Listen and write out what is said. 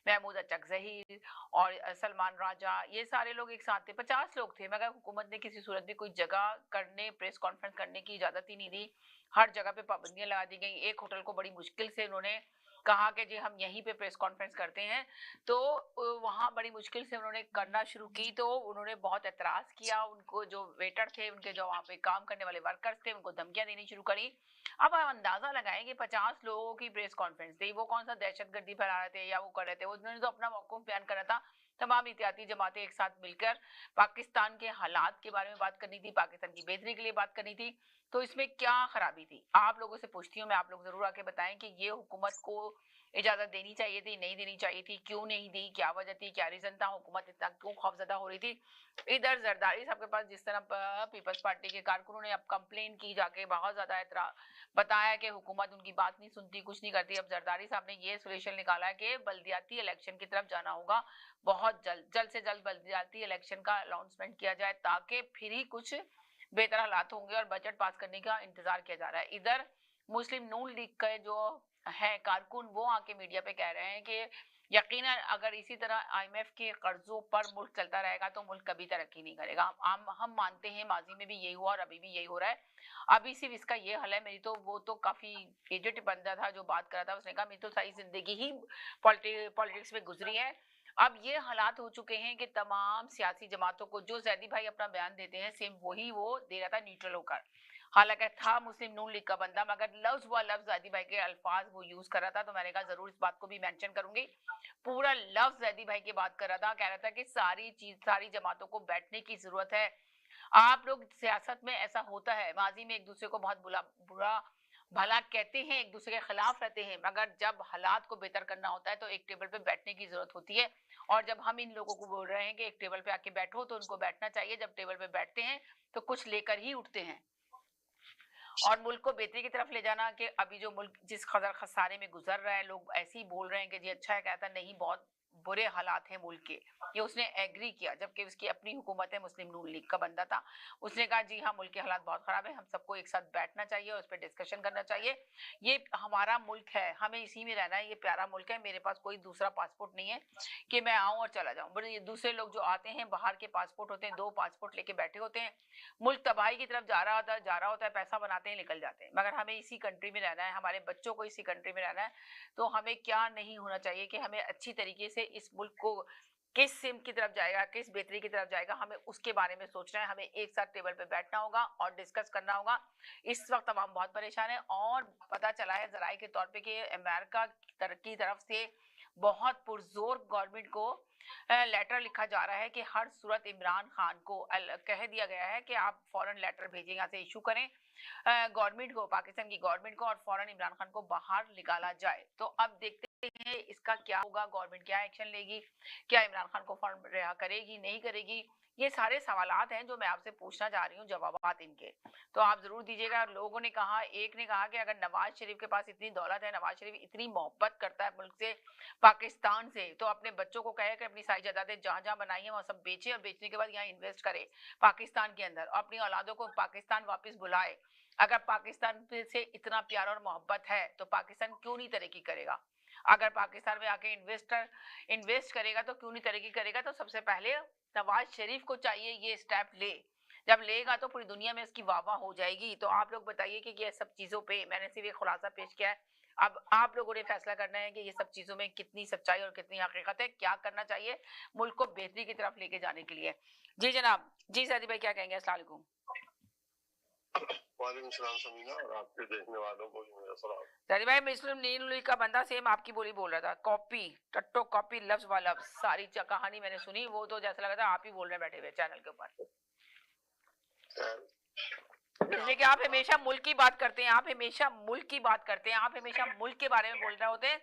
महमूद अचकजही और सलमान राजा, ये सारे लोग एक साथ थे, 50 लोग थे, मगर हुकूमत ने किसी सूरत भी कोई जगह करने, प्रेस कॉन्फ्रेंस करने की इजाजत ही नहीं दी। हर जगह पे पाबंदियां लगा दी गई। एक होटल को बड़ी मुश्किल से उन्होंने कहा कि जी हम यहीं पे प्रेस कॉन्फ्रेंस करते हैं, तो वहां बड़ी मुश्किल से उन्होंने करना शुरू की, तो उन्होंने बहुत एतराज किया। उनको जो वेटर थे, उनके जो वहां पे काम करने वाले वर्कर्स थे, उनको धमकियां देनी शुरू करी। अब आप अंदाजा लगाएं कि 50 लोगों की प्रेस कॉन्फ्रेंस थी, वो कौन सा दहशतगर्दी फैला रहे थे या वो कर रहे थे, उन्होंने तो अपना मौक़िफ़ बयान करा था। तमाम इत्तेहादी जमातें एक साथ मिलकर पाकिस्तान के हालात के बारे में बात करनी थी, पाकिस्तान की बेहतरी के लिए बात करनी थी। तो इसमें क्या खराबी थी? आप लोगों से पूछती हूँ मैं, आप लोग जरूर आके बताएं कि ये हुकूमत को इजाजत देनी चाहिए थी, नहीं देनी चाहिए थी, क्यों नहीं दी, क्या वजह थी, क्या रीजन था, हुकूमत इतना क्यों खौफजदा हो रही थी। इधर जरदारी साहब के पास जिस तरह पीपल्स पार्टी के कारकुनों ने अब कंप्लेन की जाके, बहुत ज्यादा बताया कि हुकूमत उनकी बात नहीं सुनती, कुछ नहीं करती। अब जरदारी साहब ने ये सोल्यूशन निकाला है कि बल्दियाती इलेक्शन की तरफ जाना होगा, बहुत जल्द से जल्द बल्दियाती इलेक्शन का अनाउंसमेंट किया जाए, ताकि फिर ही कुछ बेहतर हालात होंगे और बजट पास करने का इंतजार किया जा रहा है। इधर मुस्लिम नून लीग के जो है कारकुन, वो आके मीडिया पे कह रहे हैं कि यकीनन अगर इसी तरह आईएमएफ के कर्जों पर मुल्क चलता रहेगा तो मुल्क कभी तरक्की नहीं करेगा। हम मानते हैं माजी में भी यही हुआ और अभी भी यही हो रहा है। अभी सिर्फ इसका ये हल है। मेरी तो वो तो काफी एजेड बंदा था जो बात कर रहा था, उसने कहा मेरी तो सारी जिंदगी ही पॉलिटिक्स में गुजरी है। अब ये हालात हो चुके हैं कि तमाम सियासी जमातों को, जो जैदी भाई अपना बयान देते हैं सेम वही वो दे रहा था न्यूट्रल होकर, हालांकि था मुस्लिम नून लीग का बंदा, मगर लफ्ज व लफ्ज जैदी भाई के अल्फाज वो यूज कर रहा था। तो मैंने कहा जरूर इस बात को भी मेंशन करूंगी। पूरा लफ्ज जैदी भाई की बात कर रहा था, कह रहा था कि सारी जमातों को बैठने की जरूरत है। आप लोग सियासत में ऐसा होता है, माजी में एक दूसरे को बहुत बुरा भला कहते हैं, एक दूसरे के खिलाफ रहते हैं, मगर जब हालात को बेहतर करना होता है तो एक टेबल पे बैठने की जरूरत होती है। और जब हम इन लोगों को बोल रहे हैं कि एक टेबल पे आके बैठो, तो उनको बैठना चाहिए। जब टेबल पे बैठते हैं तो कुछ लेकर ही उठते हैं और मुल्क को बेहतरी की तरफ ले जाना। कि अभी जो मुल्क जिस कदर खसारे में गुजर रहा है, लोग ऐसे ही बोल रहे हैं कि जी अच्छा है, कहता नहीं बहुत बुरे हालात हैं मुल्क के, ये उसने एग्री किया, जबकि उसकी अपनी हुकूमत है, मुस्लिम नून लीग का बंदा था। उसने कहा जी हाँ मुल्क के हालात बहुत खराब है, हम सबको एक साथ बैठना चाहिए और उस पर डिस्कशन करना चाहिए। ये हमारा मुल्क है, हमें इसी में रहना है, ये प्यारा मुल्क है, मेरे पास कोई दूसरा पासपोर्ट नहीं है कि मैं आऊं और चला जाऊं। बट ये दूसरे लोग जो आते हैं, बाहर के पासपोर्ट होते हैं, 2 पासपोर्ट लेके बैठे होते हैं, मुल्क तबाही की तरफ जा रहा होता है, पैसा बनाते हैं, निकल जाते हैं। मगर हमें इसी कंट्री में रहना है, हमारे बच्चों को इसी कंट्री में रहना है। तो हमें क्या नहीं होना चाहिए कि हमें अच्छी तरीके से इस मुल्क को किस सिम की तरफ जाएगा, किस बेहतरी की तरफ जाएगा, हमें उसके बारे में सोचना है। हमें एक साथ टेबल पे बैठना होगा और डिस्कस करना होगा। इस वक्त हम बहुत परेशान हैं और पता चला है जराये के तौर पे कि अमेरिका की तरफ से बहुत पुरजोर गवर्नमेंट को लेटर लिखा जा रहा है कि हर सूरत इमरान खान को कह दिया गया है कि आप फौरन लेटर भेजें, यहाँ से इशू करें गवर्नमेंट को, पाकिस्तान की गवर्नमेंट को, और फौरन इमरान खान को बाहर निकाला जाए। तो अब देखते हैं इसका क्या होगा, गवर्नमेंट क्या एक्शन लेगी, क्या इमरान खान को फौरन रिहा करेगी, नहीं करेगी। ये सारे सवालात हैं जो मैं आपसे पूछना चाह रही हूँ, जवाबात इनके तो आप जरूर दीजिएगा। लोगों ने कहा, एक ने कहा कि अगर नवाज शरीफ के पास इतनी दौलत है, नवाज शरीफ इतनी मोहब्बत करता है मुल्क से, पाकिस्तान से, तो अपने बच्चों को कहे कि अपनी सारी जायदादें जहां जहां बनाई है वहां सब बेचे और बेचने के बाद यहाँ इन्वेस्ट करे पाकिस्तान के अंदर, और अपनी औलादों को पाकिस्तान वापस बुलाए। अगर पाकिस्तान से इतना प्यार और मोहब्बत है तो पाकिस्तान क्यों नहीं तरक्की करेगा? अगर पाकिस्तान में आके इन्वेस्ट करेगा तो क्यों नहीं तरक्की करेगा? तो सबसे पहले नवाज शरीफ को चाहिए ये स्टेप ले। जब लेगा तो पूरी दुनिया में इसकी वाह हो जाएगी। तो आप लोग बताइए कि ये सब चीजों पे मैंने सिर्फ एक खुलासा पेश किया है। अब आप लोगों ने फैसला करना है कि ये सब चीजों में कितनी सच्चाई और कितनी हकीकत है, क्या करना चाहिए मुल्क को बेहतरी की तरफ लेके जाने के लिए। जी जनाब, जी सैदी भाई क्या कहेंगे? अस्सलाम वालेकुम। वालेकुम सलाम समीना, और आपके देखने वालों को भी मेरा सलाम। सैदी भाई मुस्लिम नील लीग का बंदा सेम आपकी बोली बोल रहा था, कॉपी टट्टो कॉपी लफ्ज व लफ्ज सारी कहानी मैंने सुनी। वो तो जैसा लगा था आप ही बोल रहे हैं बैठे हुए चैनल के ऊपर, इसलिए कि आप हमेशा मुल्क की बात करते हैं, आप हमेशा मुल्क की बात करते हैं, आप हमेशा मुल्क के बारे में बोल रहे होते हैं।